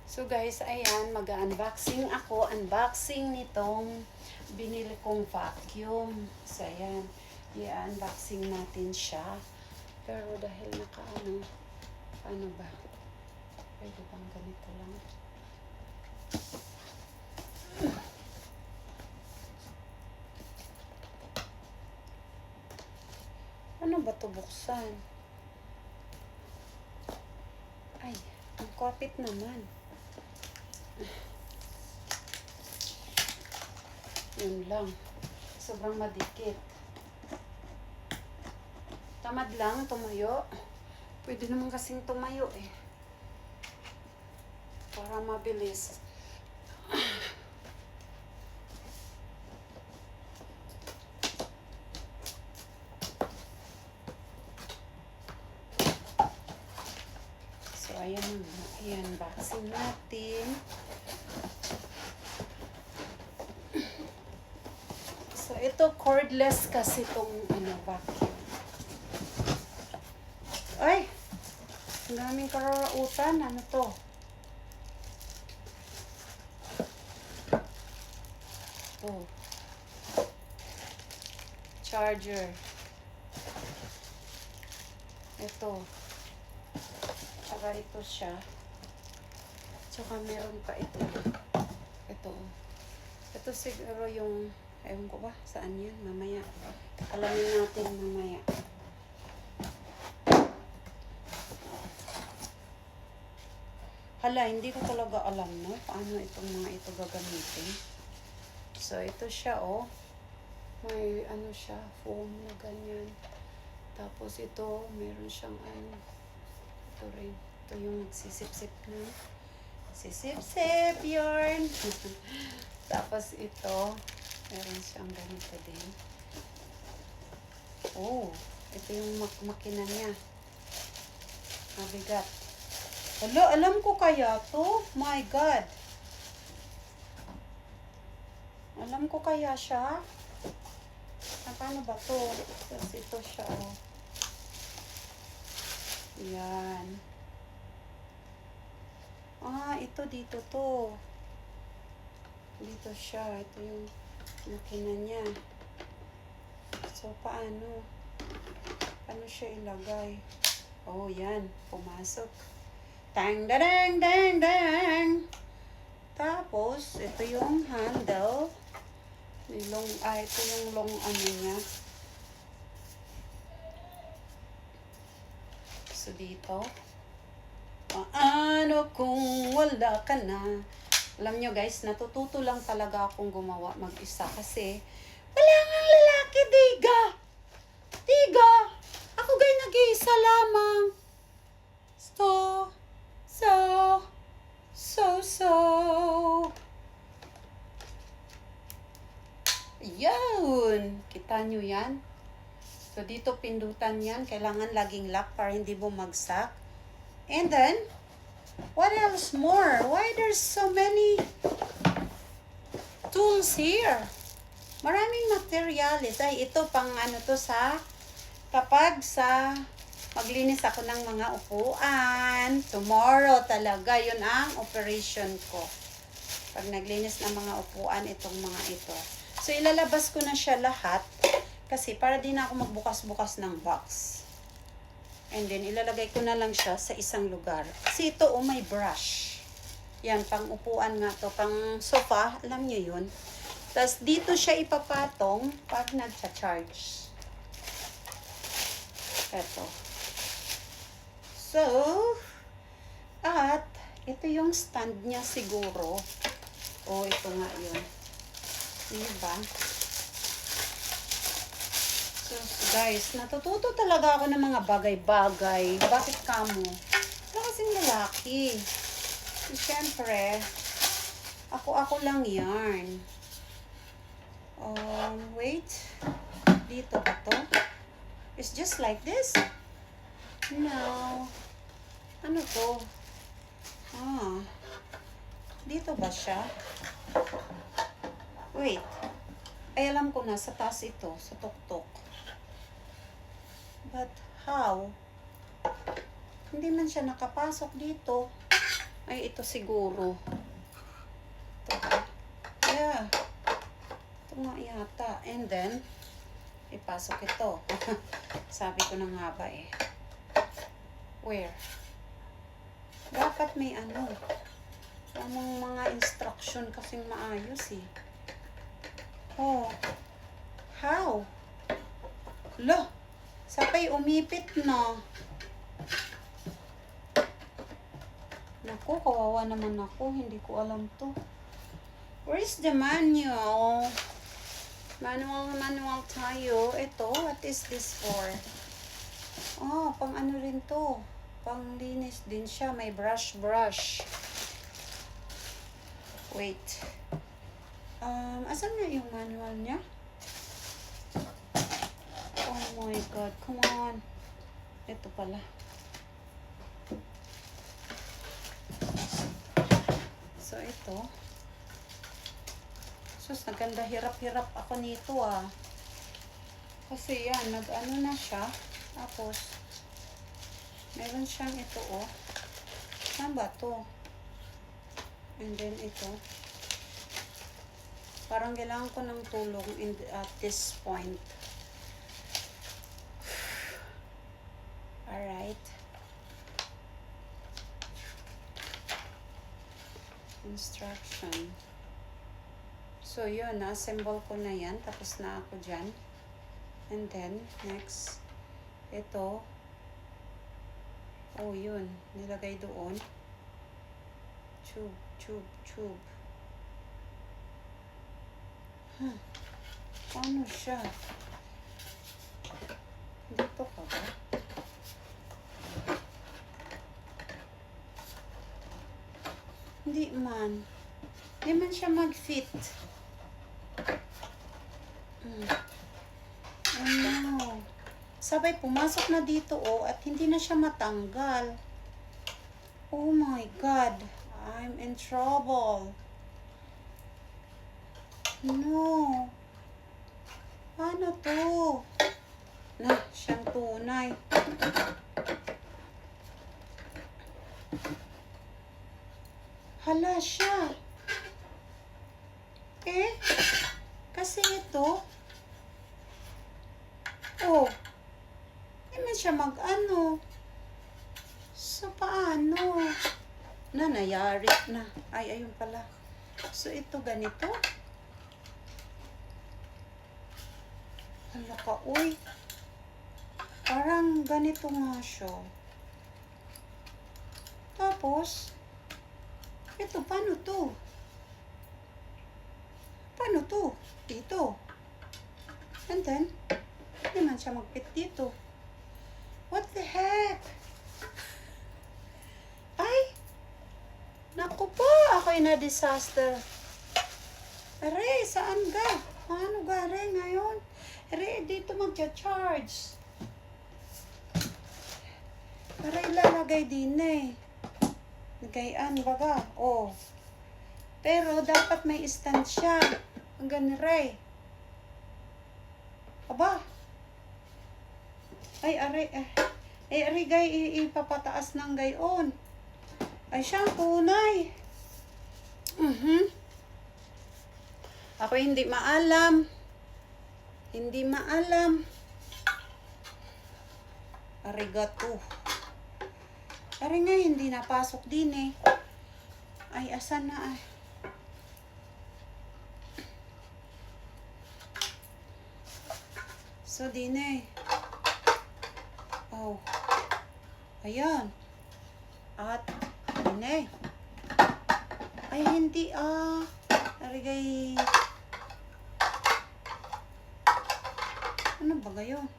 So guys, ayan, mag-unboxing ako. Unboxing nitong binili kong vacuum. So ayan, i-unboxing natin siya. Pero dahil paano ba? Pwede bang ganito lang? Ano ba ito buksan? Ay, ang kapit naman. Yun lang. Sobrang madikit. Tamad lang tumayo. Pwede naman kasing tumayo eh. Para mabilis. So, ayan na. Ayan, unboxing natin. So, ito cordless kasi itong vacuum. Ay! Ang daming kararautan. Ano to? Ito. Charger. Ito. Tsaka ito siya. Tsaka meron pa ito. Ito. Ito siguro yung, ewan ko ba, saan yan? Mamaya. Alamin natin mamaya. Hala, hindi ko talaga alam, no? Paano itong mga ito gagamitin. So, ito siya, oh. May, siya, foam na ganyan. Tapos ito, meron siyang, ito rin. Ito yung magsisip-sip na. Sisip-sip yarn. Tapos ito, meron siyang ganito din. Oh, ito yung makina niya. Mabigat. Hello, alam ko kaya to? My God. Alam ko kaya siya? Paano ba to? Tapos ito siya, oh. Yan. Ito dito to. Dito siya. Ito yung makina niya. So, paano? Paano siya ilagay? Oh, yan. Pumasok. Tang, dang, dang, dang. Tapos, ito yung handle. Ito yung long niya. So, dito. Paano kung wala ka na? Alam nyo guys, natututo lang talaga akong gumawa mag-isa kasi wala nga lalaki, diga! Diga! Ako gay nag-iisa lamang. So. Yun! Kita nyo yan? So, dito pindutan yan. Kailangan laging lock para hindi bumagsak. And then, what else more? Why there's so many tools here? Maraming materials. Ay, ito pang to kapag maglinis ako ng mga upuan. Tomorrow talaga, yun ang operation ko. Pag naglinis ng mga upuan, itong mga ito. So, ilalabas ko na siya lahat. Kasi para di na ako magbukas-bukas ng box. And then, ilalagay ko na lang siya sa isang lugar. Kasi ito, may brush. Yan, pang upuan nga to. Pang sofa, alam nyo yun. Tapos, dito siya ipapatong pag nagcha-charge. Ito. So, at, ito yung stand niya siguro. Ito nga yun. Diba? So, guys, natututo talaga ako ng mga bagay-bagay. Bakit kamo? Wala kasing lalaki. So, syempre, ako lang yarn. Wait. Dito ba to? It's just like this? No. Ano to? Dito ba siya? Wait. Ay, alam ko na, sa taas ito, sa tuktok. But how? Hindi man siya nakapasok dito. Ay, ito siguro. Ito ba? Yeah. Ito nga yata. And then, ipasok ito. Sabi ko na nga ba eh. Where? Dapat may ano. Tamang mga instruction kasing maayos eh. Oh. How? Lo. Sapay umipit no. Naku, kawawa naman ako. Hindi ko alam to. Where is the manual? Manual tayo. Ito, what is this for? Oh, pang ano rin to. Pang linis din siya. May brush. Wait. Asan nga yung manual niya? Oh my God, come on. Ito pala. So, ito. Sus, naganda hirap-hirap ako nito ah. Kasi yan, nag-ano na siya. Tapos, meron siyang ito oh. Saan ba to? And then ito. Parang kailangan ko ng tulong at this point. Alright. Instruction. So, yun. Na-assemble ko na yan. Tapos na ako dyan. And then, next. Ito. Oh, yun. Nilagay doon. Tube. Paano siya? Dito ka ba? Hindi man. Hindi man siya mag-fit. Oh no. Sabay pumasok na dito oh at hindi na siya matanggal. Oh my God. I'm in trouble. No. Paano to? Na, siyang tunay. Hala siya. Eh, kasi ito, oh, hindi man siya mag-ano. So, paano? Nayari na. Ay, ayun pala. So, ito ganito. Hala ka, uy. Parang ganito nga siya. Tapos, ito, paano to? Paano to? Dito. And then, hindi man siya mag-fit dito. What the heck? Ay! Naku po! Ako'y na-disaster. Aray, saan ga? Ano ga, aray, ngayon? Aray, dito magcha-charge. Aray, lalagay din eh. Nagayaan, baga. Oh. Pero, dapat may stand siya. Ang ganiray. Aba. Ay, aray. Ay, aray, gay, ipapataas ng gayon. Ay, siyang tunay. Ako hindi maalam. Hindi maalam. Arigato. Aray nga, hindi napasok din eh. Ay, asan na ay? So, din eh. Oh. Ayan. At, din eh. Ay, hindi ah. Arigay. Ano ba gayon?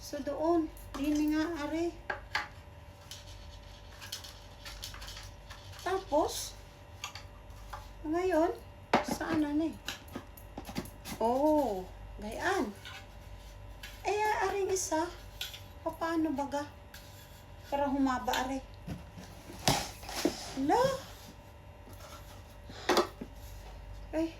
So, doon. Din nga, ari. Tapos, ngayon, saan na eh? Oh, gayaan. Ay, aring isa. Paano baga? Para humaba, ari. Hala. Ay.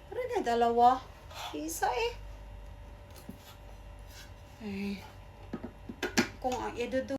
Ari na, dalawa. Isa eh. Ay. kung idudugtong